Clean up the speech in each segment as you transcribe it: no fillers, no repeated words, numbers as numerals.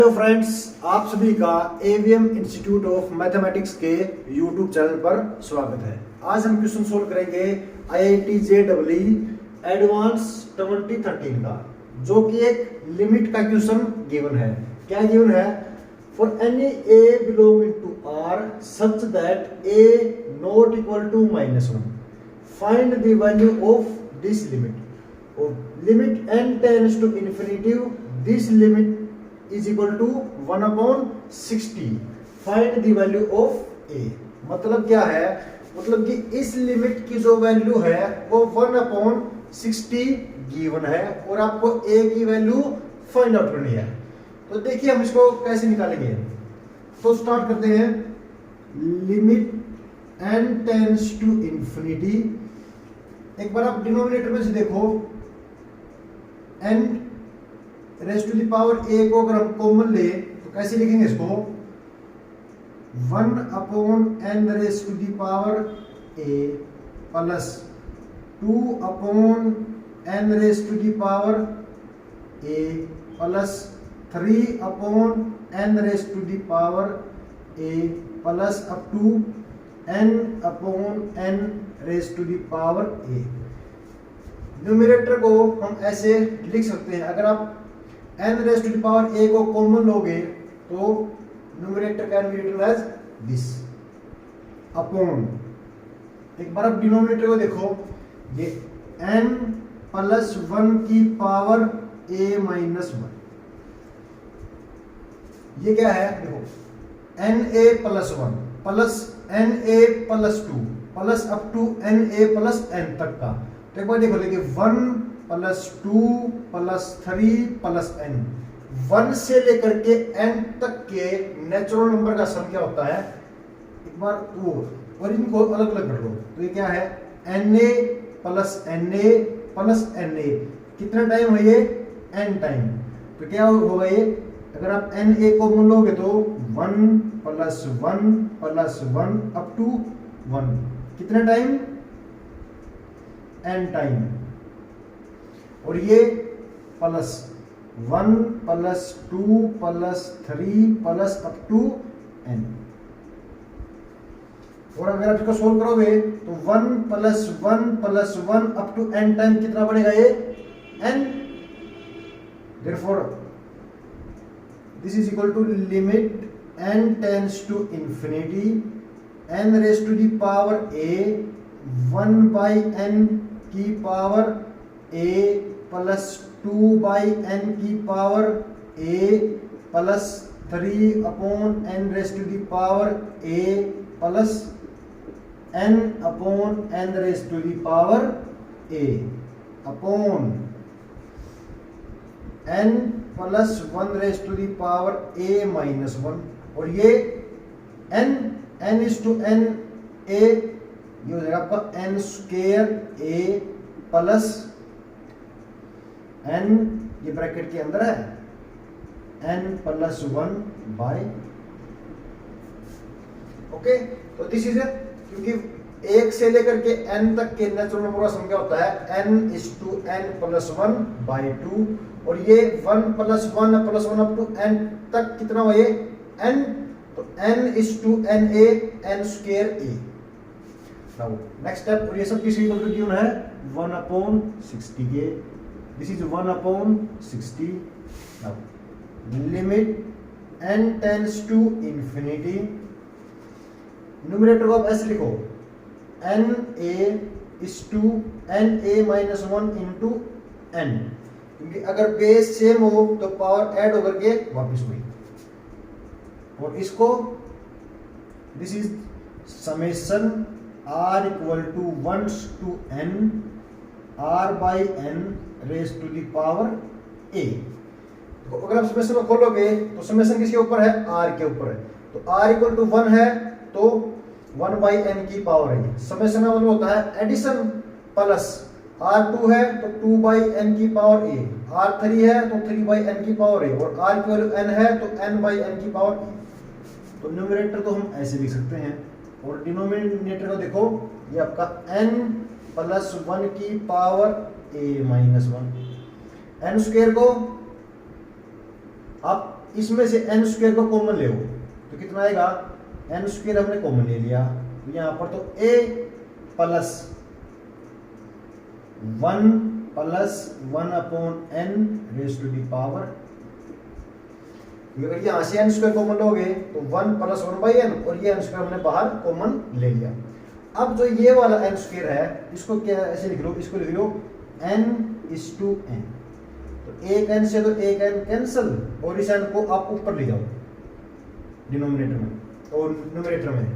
Hello friends, आप सभी का एवीएम इंस्टीट्यूट ऑफ मैथमेटिक्स के यूट्यूब चैनल पर स्वागत है। आज हम क्वेश्चन सोल्व करेंगे आईआईटी जेईई एडवांस 2013 का, जो कि एक लिमिट का क्वेश्चन गिवन है। क्या गिवन है? For any a belonging to R such that a not equal to -1 find the value of this limit. और limit n tends to infinity, this limit is equal to 1/60 find the value of a। मतलब क्या है? मतलब कि इस limit की जो value है वो 1/60 गिवन है और आपको a की वैल्यू फाइंड आउट करनी है। तो देखिए हम इसको कैसे निकालेंगे। तो स्टार्ट करते हैं। Limit n tends to infinity, एक बार आप डिनोमिनेटर में से देखो, n raise to the power a को अगर हम कॉमन ले तो कैसे लिखेंगे इसको? 1/n raise to the power a plus 2/n raise to the power a plus 3/n raise to the power a plus up to n/n raise to the power a। Numerator को हम ऐसे लिख सकते हैं, अगर आप n raise to the power a को common लोगे तो numerator can be written as this upon, एक बार आप डिनोमिनेटर को देखो, ये n प्लस 1 की पावर a माइनस 1, ये क्या है? देखो na plus 1 plus na plus 2 plus up to na plus n तक का। तो एक बार देखो, देखिए 1 प्लस 2 प्लस 3 प्लस n, 1 से लेकर के n तक के नेचुरल नंबर का सम क्या होता है? एक बार वो और इनको अलग अलग कर लो। तो ये क्या है? na plus na plus na, कितना टाइम है ये? n time. तो क्या होगा ये? अगर आप na को लोगे तो 1 प्लस 1 प्लस 1 अप टू 1, कितना टाइम? n time. और ये plus 1 plus 2 plus 3 plus up to n। और अगर आप इसको सोल्व करोगे तो 1 plus 1 plus 1 up to n time कितना बनेगा ये? n। Therefore this is equal to limit n tends to infinity n raise to the power a 1/n की पावर a प्लस 2/n की power a plus 3/n raise to the power a plus n/n raise to the power a upon n plus 1 raise to the power a minus 1। और ये n is to n a, ये हो जाएगा आपका n square a plus n, ये bracket के अंदर है, n प्लस 1 बाय। ओके, तो दिस इज इट। क्योंकि 1 से लेकर के n तक के नेचुरल नंबर का सम क्या होता है? n is to n plus 1 by 2। और ये 1 plus 1 plus 1 up to n तक कितना हुआ ये? n। तो n is to n a, n square a। Now next step, और ये सब किसी इक्वल टू गिवन है 1/60 के। This is 1/60। Now limit n tends to infinity, numerator को आप ऐसे लिखो, na is to na minus 1 into n, क्योंकि अगर बेस सेम हो तो पावर ऐड होकर के वापिस हुई। और इसको this is summation r equal to 1 to n r by n raise to the power a। तो अगर आप समेशन को खोलोगे तो समेशन किसके ऊपर है? r के ऊपर है। तो r इक्वल टू 1 है तो 1/n की पावर है। समेशन का मतलब होता है एडिशन, प्लस r2 है तो 2/n की पावर a, r3 है तो 3/n की पावर a, और r की वैल्यू n है तो n/n की पावर a। तो न्यूमरेटर को हम ऐसे लिख सकते हैं, और डिनोमिनेटर को देखो, ये आपका n प्लस 1 की power a minus 1। n square को आप इसमें से एन स्क्वायर को कॉमन ले तो कितना आएगा, एन स्क्वायर हमने कॉमन ले लिया तो यहाँ पर तो a plus 1 upon n raise to the power, अगर यहाँ से एन स्क्वायर कॉमन लोगे तो 1 प्लस 1/n और ये एन स्क्वायर हमने बाहर कॉमन ले लिया। अब जो ये वाला एन स्क्वायर है इसको क्या ऐसे लिख लो, इसको लिख लो n/n, तो एक एन से तो एक एन कैंसिल और इस एन को आप ऊपर ले जाओ डिनोमिनेटर में और न्यूमरेटर में,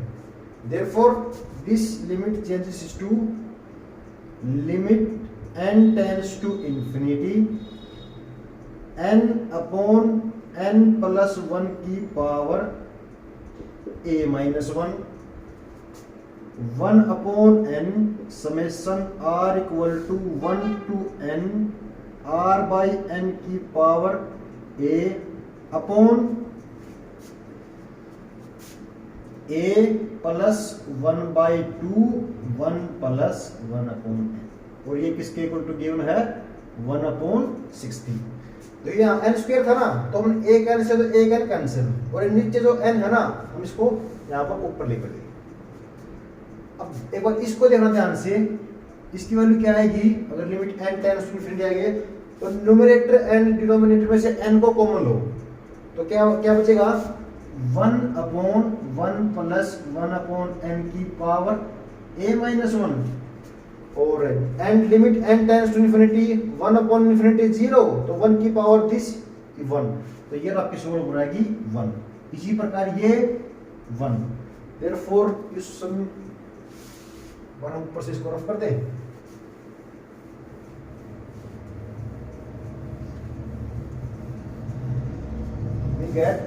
therefore this limit changes to limit n tends to infinity n upon n plus 1 की power a minus 1 upon n summation r equal to 1 to n r by n की power a upon a plus 1/2 1 plus 1 upon n, और ये किसके equal to given है 1 upon 60। तो यहाँ n square था ना तो हम एक n से तो एक n कैंसिल और नीचे जो n है ना हम इसको यहाँ पर ऊपर लेकर गए। अब एक बार इसको देखना ध्यान से, इसकी वैल्यू क्या आएगी, अगर limit n tends to infinity आएगी तो न्यूमरेटर एंड डिनोमिनेटर में से n को कॉमन लो तो क्या क्या बचेगा 1 अपॉन 1 प्लस 1 अपॉन n की पावर a माइनस 1 और and limit n tends to infinity 1 upon infinity 0 तो 1 की पावर दिस 1, तो ये आपकी सोल्व हो जाएगी 1। इसी प्रकार ये 1, देयरफॉर इस सम हम ऊपर से इसको रफ कर दें, we get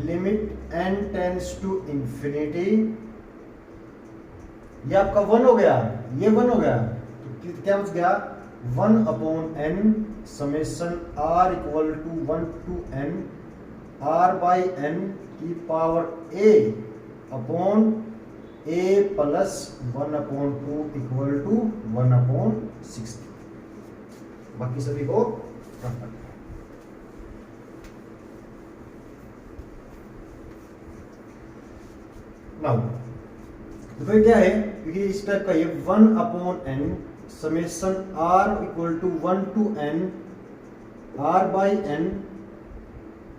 limit n tends to infinity, ये आपका 1 हो गया, ये 1 हो गया तो क्या बच गया 1 upon n summation r equal to 1 to n r by n की power a upon a plus 1 upon 2 equal to 1 upon 60। बाकी सभी को रख कर नाउ देखो क्या है, क्योंकि इस टाइप का ये 1 upon n summation r equal to 1 to n r by n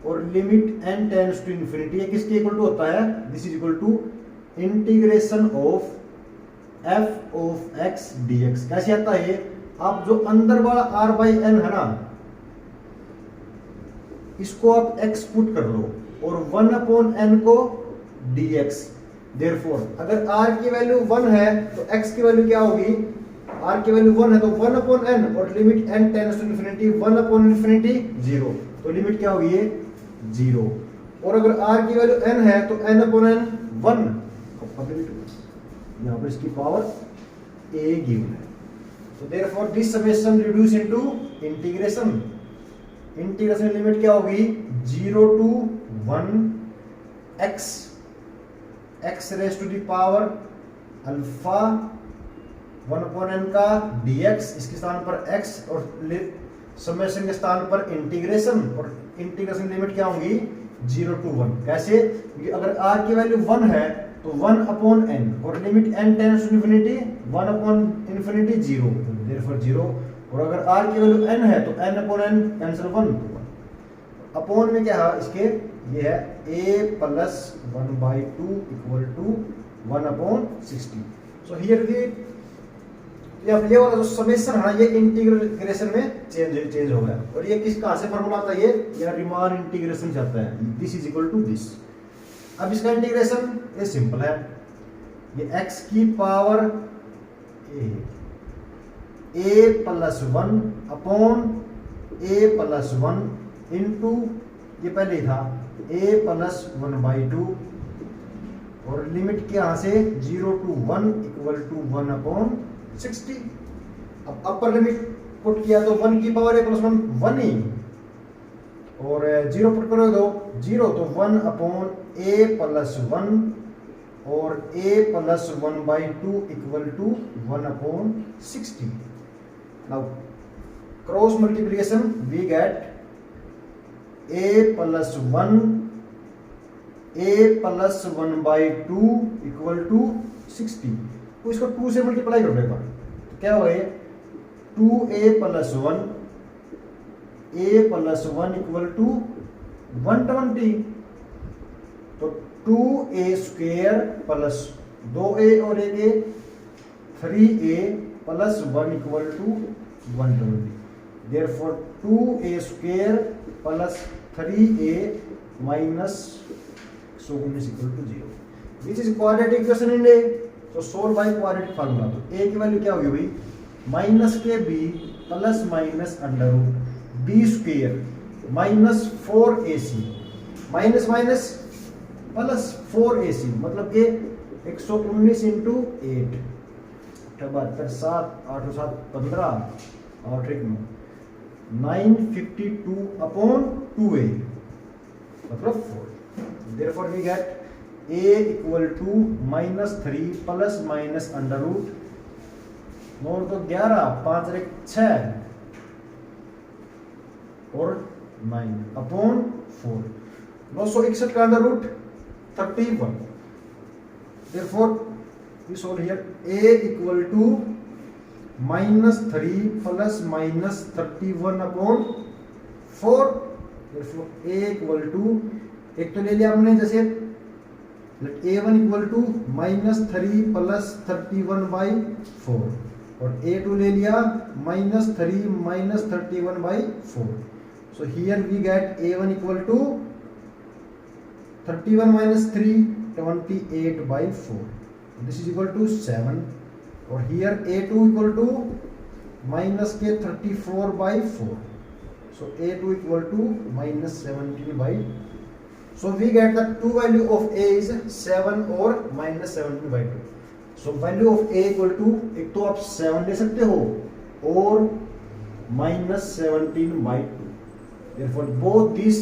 और limit n tends to infinity, ये किसके इक्वल टू होता है, this is equal to integration of f of x dx। कैसे आता है, आप जो अंदर वाला r बाई n है ना इसको आप x पुट कर लो और 1 अपॉन n को dx, देयरफॉर अगर r की वैल्यू 1 है तो x की वैल्यू क्या होगी, r की वैल्यू 1 है तो 1 अपॉन n और limit n tends to infinity 1 upon infinity 0, तो लिमिट क्या होगी ये 0, और अगर r की वैल्यू n है तो n अपॉन n 1, यहाँ पर इसकी पावर a गिवन है, तो therefore this summation reduce into integration, integration limit क्या होगी 0 to 1 x raise to the power alpha 1 upon n का dx, इसके स्थान पर x और समेशन के स्थान पर इंटीग्रेशन, और इंटीग्रेशन लिमिट क्या होगी 0 टू 1। कैसे, क्योंकि अगर r की वैल्यू 1 है तो 1 अपॉन n और limit n tends to infinity 1 upon infinity 0, therefore 0, और अगर r की वैल्यू n है तो n upon n cancel 1 upon में क्या है इसके, ये है a plus 1/2 equal to 1 upon 60। So here the ये वाला जो समेशन है ना ये इंटीग्रेशन में चेंज हो गया, और ये किस कहां से फार्मूला आता है, ये रीमान इंटीग्रेशन से आता है, this is equal to this. अब इसका इंटीग्रेशन ये सिंपल है, ये x की power a plus 1 upon a plus 1 into ये पहले ही था a प्लस 1/2 और लिमिट के यहां से 0 टू 1 इक्वल टू 1 अपॉन 60। अब अपर लिमिट पुट किया तो 1 की पावर a प्लस 1 1 ही, और 0 पुट करो तो 0, तो 1 अपॉन a प्लस 1 और a plus 1/2 equal to 1 upon 60। Now cross multiplication we get a plus 1/2 equal to 60। तो इसको 2 से मल्टीप्लाई कर देगा तो क्या होगा ये 2a plus 1 इक्वल टू 120। तो 2a स्क्वायर प्लस 2a और 1a 3a plus 1 equal to 120। Therefore 2a square plus 3a minus 19 equal to 0, which is quadratic equation in A. So solve by quadratic formula। तो a की value क्या होगी भाई minus के b plus minus under root b square minus 4ac minus minus plus 4ac मतलब कि 119 into 8 72 7 8 7 15 और 952 upon 2a मतलब 4। Therefore we get a equal to -3 plus minus under root 9 तो 11 5 6 और 9 अपॉन 4 961 का under root 31। Therefore we solve here a equal to -3 plus minus 31 upon 4। Therefore a equal to एक तो ले लिया हमने जैसे a1 इक्वल टू -3 प्लस 31/4 और a2 ले लिया -3 minus 31/4। So here we get a1 equal to 31 minus 3 28/4। This is equal to 7 और here a2 equal to minus के 34/4। So a2 equal to -17/4। So we get the two value of a is 7 और -17/2। So value of a equal to एक तो आप 7 ले सकते हो और -17/2। Therefore both these